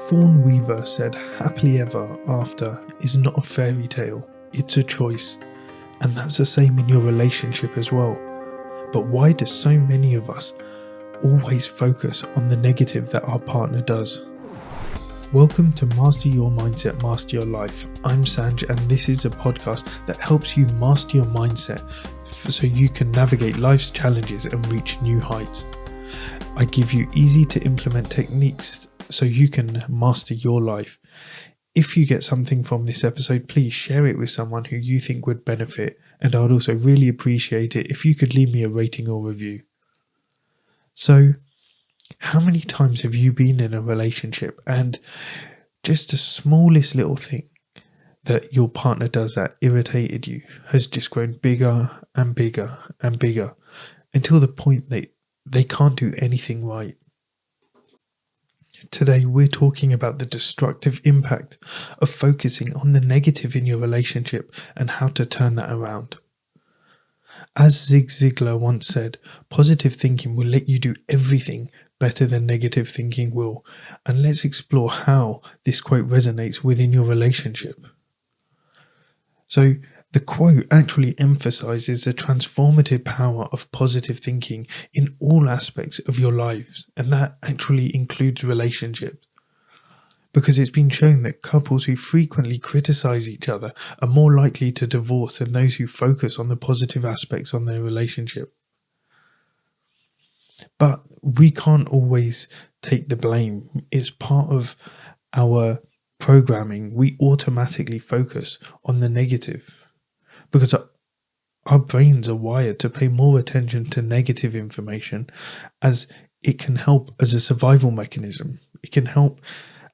Fawn Weaver said happily ever after is not a fairy tale, it's a choice. And that's the same in your relationship as well. But why do so many of us always focus on the negative that our partner does? Welcome to Master Your Mindset, Master Your Life. I'm Sanj, and this is a podcast that helps you master your mindset so you can navigate life's challenges and reach new heights. I give you easy to implement techniques so you can master your life. If you get something from this episode, please share it with someone who you think would benefit, and I would also really appreciate it if you could leave me a rating or review. So, how many times have you been in a relationship and just the smallest little thing that your partner does that irritated you has just grown bigger and bigger and bigger until the point that they can't do anything right? Today we're talking about the destructive impact of focusing on the negative in your relationship and how to turn that around. As Zig Ziglar once said, positive thinking will let you do everything better than negative thinking will. And let's explore how this quote resonates within your relationship. So, the quote actually emphasizes the transformative power of positive thinking in all aspects of your lives, and that actually includes relationships. Because it's been shown that couples who frequently criticize each other are more likely to divorce than those who focus on the positive aspects on their relationship. But we can't always take the blame. It's part of our programming. We automatically focus on the negative because our brains are wired to pay more attention to negative information, as it can help as a survival mechanism. It can help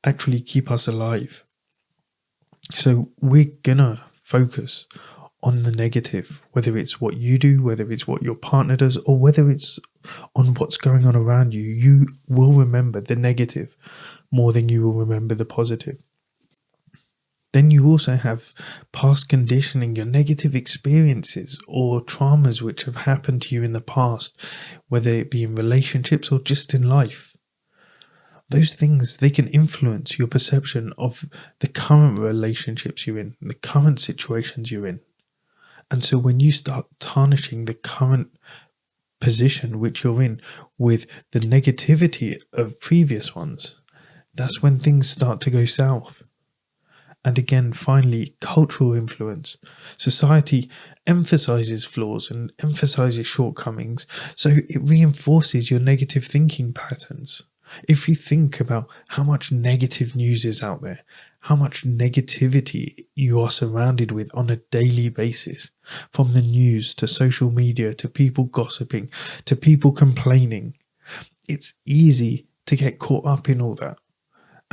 actually keep us alive. So we're gonna focus on the negative, whether it's what you do, whether it's what your partner does, or whether it's on what's going on around you. You will remember the negative more than you will remember the positive. Then you also have past conditioning, your negative experiences or traumas which have happened to you in the past, whether it be in relationships or just in life. Those things, they can influence your perception of the current relationships you're in, the current situations you're in. And so when you start tarnishing the current position which you're in with the negativity of previous ones, that's when things start to go south. And again, finally, cultural influence. Society emphasizes flaws and emphasizes shortcomings, so it reinforces your negative thinking patterns. If you think about how much negative news is out there, how much negativity you are surrounded with on a daily basis, from the news to social media to people gossiping to people complaining, it's easy to get caught up in all that.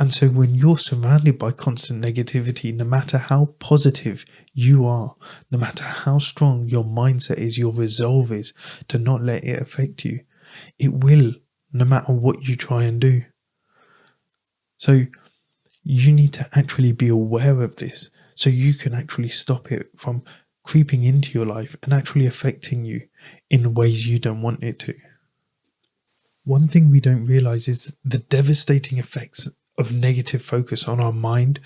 And so when you're surrounded by constant negativity, no matter how positive you are, no matter how strong your mindset is, your resolve is to not let it affect you, it will, no matter what you try and do. So you need to actually be aware of this so you can actually stop it from creeping into your life and actually affecting you in ways you don't want it to. One thing we don't realize is the devastating effects of negative focus on our mind,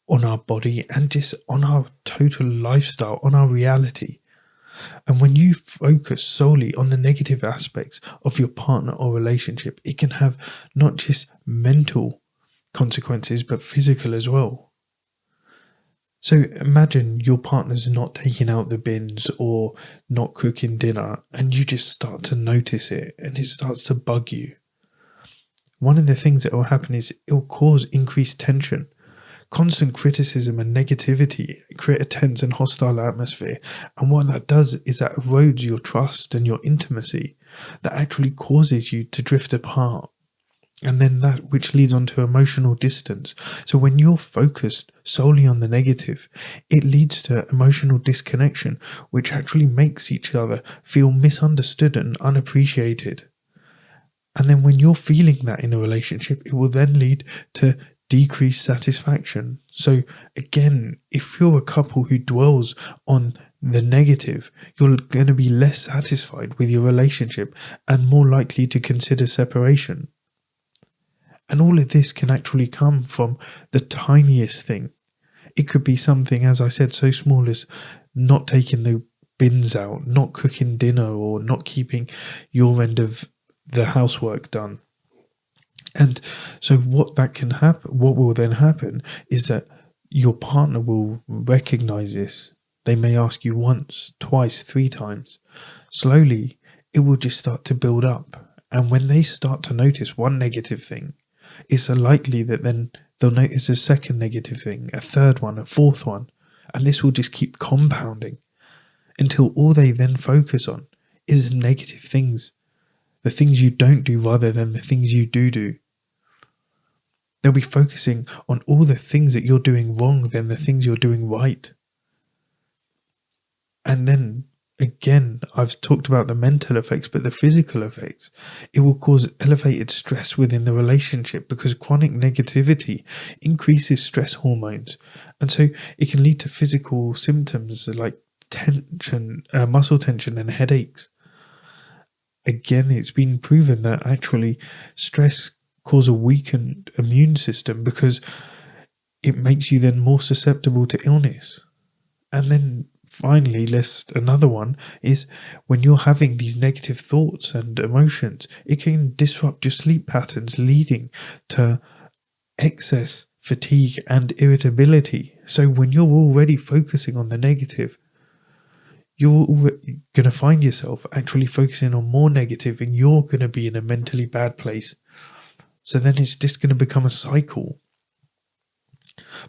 on our body, and just on our total lifestyle, on our reality. And when you focus solely on the negative aspects of your partner or relationship, it can have not just mental consequences, but physical as well. So imagine your partner's not taking out the bins or not cooking dinner, and you just start to notice it and it starts to bug you. One of the things that will happen is it will cause increased tension. Constant criticism and negativity create a tense and hostile atmosphere, and what that does is that erodes your trust and your intimacy. That actually causes you to drift apart, and then that which leads on to emotional distance. So when you're focused solely on the negative, it leads to emotional disconnection, which actually makes each other feel misunderstood and unappreciated. And then when you're feeling that in a relationship, it will then lead to decreased satisfaction. So again, if you're a couple who dwells on the negative, you're going to be less satisfied with your relationship and more likely to consider separation. And all of this can actually come from the tiniest thing. It could be something, as I said, so small as not taking the bins out, not cooking dinner, or not keeping your end of the housework done. And so what will then happen is that your partner will recognize this. They may ask you once, twice, three times. Slowly, it will just start to build up. And when they start to notice one negative thing, it's likely that then they'll notice a second negative thing, a third one, a fourth one. And this will just keep compounding until all they then focus on is negative things, the things you don't do rather than the things you do. They'll be focusing on all the things that you're doing wrong than the things you're doing right. And then again, I've talked about the mental effects, but the physical effects. It will cause elevated stress within the relationship because chronic negativity increases stress hormones. And so it can lead to physical symptoms like tension, muscle tension, and headaches. Again, it's been proven that actually stress causes a weakened immune system because it makes you then more susceptible to illness. And then finally, another one is when you're having these negative thoughts and emotions, it can disrupt your sleep patterns, leading to excess fatigue and irritability. So when you're already focusing on the negative, you're going to find yourself actually focusing on more negative, and you're going to be in a mentally bad place. So then it's just going to become a cycle.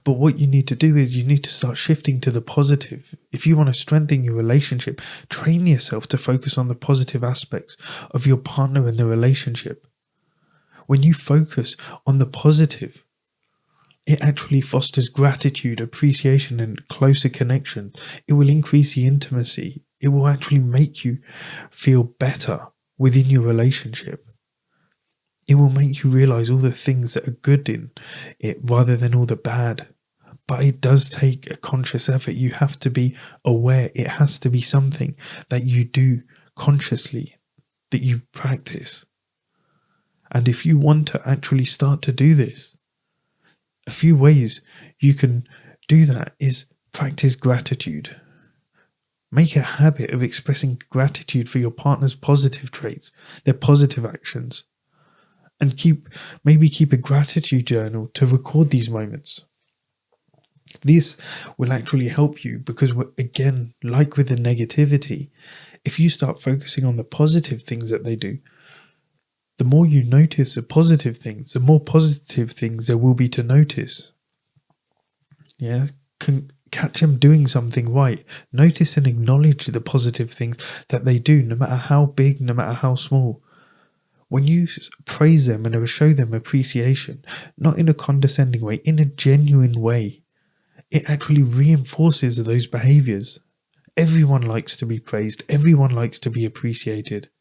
But what you need to do is you need to start shifting to the positive. If you want to strengthen your relationship, train yourself to focus on the positive aspects of your partner and the relationship. When you focus on the positive, it actually fosters gratitude, appreciation, and closer connection. It will increase the intimacy. It will actually make you feel better within your relationship. It will make you realize all the things that are good in it rather than all the bad. But it does take a conscious effort. You have to be aware. It has to be something that you do consciously, that you practice. And if you want to actually start to do this, a few ways you can do that is practice gratitude. Make a habit of expressing gratitude for your partner's positive traits, their positive actions. And maybe keep a gratitude journal to record these moments. This will actually help you because, again, like with the negativity, if you start focusing on the positive things that they do, the more you notice the positive things, the more positive things there will be to notice. Yeah, catch them doing something right. Notice and acknowledge the positive things that they do, no matter how big, no matter how small. When you praise them and show them appreciation, not in a condescending way, in a genuine way, it actually reinforces those behaviors. Everyone likes to be praised. Everyone likes to be appreciated.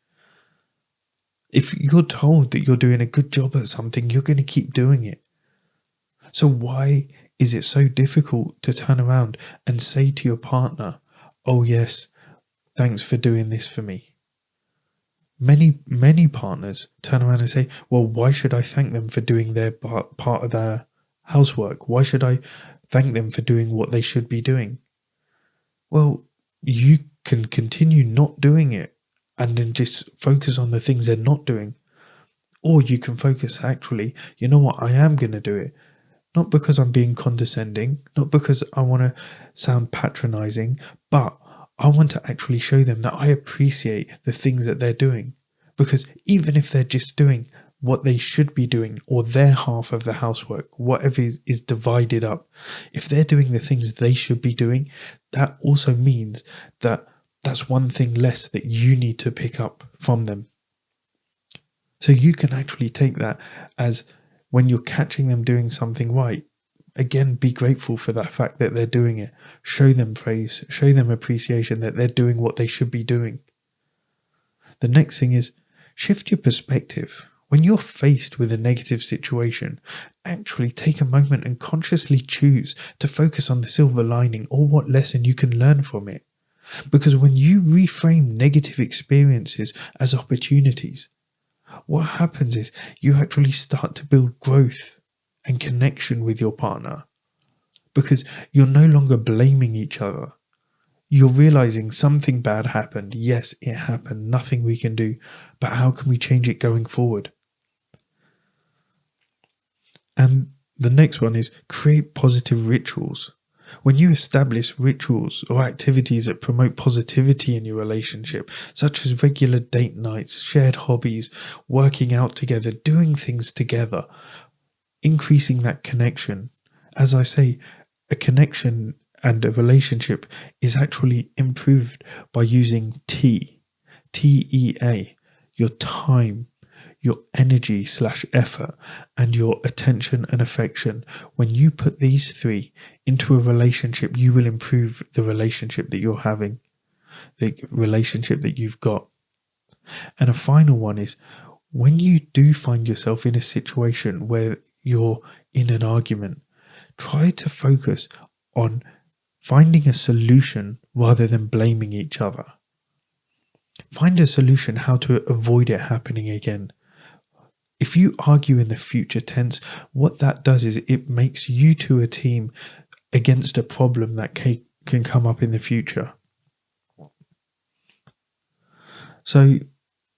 If you're told that you're doing a good job at something, you're going to keep doing it. So why is it so difficult to turn around and say to your partner, oh yes, thanks for doing this for me? Many partners turn around and say, well, why should I thank them for doing their part of their housework? Why should I thank them for doing what they should be doing? Well, you can continue not doing it and then just focus on the things they're not doing. Or you can focus actually, you know what, I am going to do it. Not because I'm being condescending, not because I want to sound patronizing, but I want to actually show them that I appreciate the things that they're doing. Because even if they're just doing what they should be doing or their half of the housework, whatever is divided up, if they're doing the things they should be doing, that also means that that's one thing less that you need to pick up from them. So you can actually take that as when you're catching them doing something right, again, be grateful for that fact that they're doing it. Show them praise, show them appreciation that they're doing what they should be doing. The next thing is shift your perspective. When you're faced with a negative situation, actually take a moment and consciously choose to focus on the silver lining or what lesson you can learn from it. Because when you reframe negative experiences as opportunities, what happens is you actually start to build growth and connection with your partner, because you're no longer blaming each other. You're realizing something bad happened. Yes, it happened. Nothing we can do. But how can we change it going forward? And the next one is create positive rituals. When you establish rituals or activities that promote positivity in your relationship, such as regular date nights, shared hobbies, working out together, doing things together, increasing that connection. As I say, a connection and a relationship is actually improved by using TEA, your time, your energy / effort, and your attention and affection. When you put these three into a relationship, you will improve the relationship that you're having, the relationship that you've got. And a final one is, when you do find yourself in a situation where you're in an argument, try to focus on finding a solution rather than blaming each other. Find a solution how to avoid it happening again. If you argue in the future tense, what that does is it makes you two a team against a problem that can come up in the future. So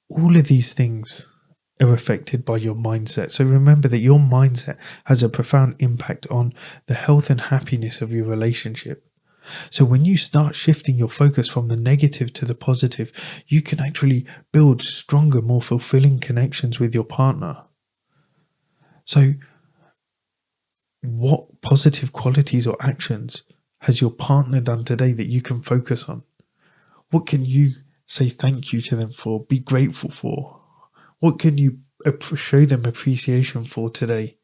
all of these things are affected by your mindset. So remember that your mindset has a profound impact on the health and happiness of your relationship. So when you start shifting your focus from the negative to the positive, you can actually build stronger, more fulfilling connections with your partner. So what positive qualities or actions has your partner done today that you can focus on? What can you say thank you to them for, be grateful for? What can you show them appreciation for today?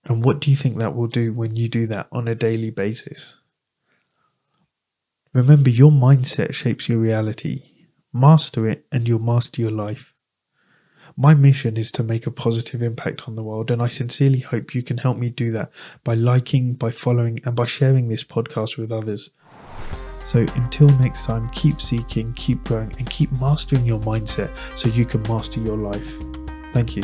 And what do you think that will do when you do that on a daily basis? Remember, your mindset shapes your reality. Master it and you'll master your life. My mission is to make a positive impact on the world, and I sincerely hope you can help me do that by liking, by following, and by sharing this podcast with others. So until next time, keep seeking, keep growing, and keep mastering your mindset so you can master your life. Thank you.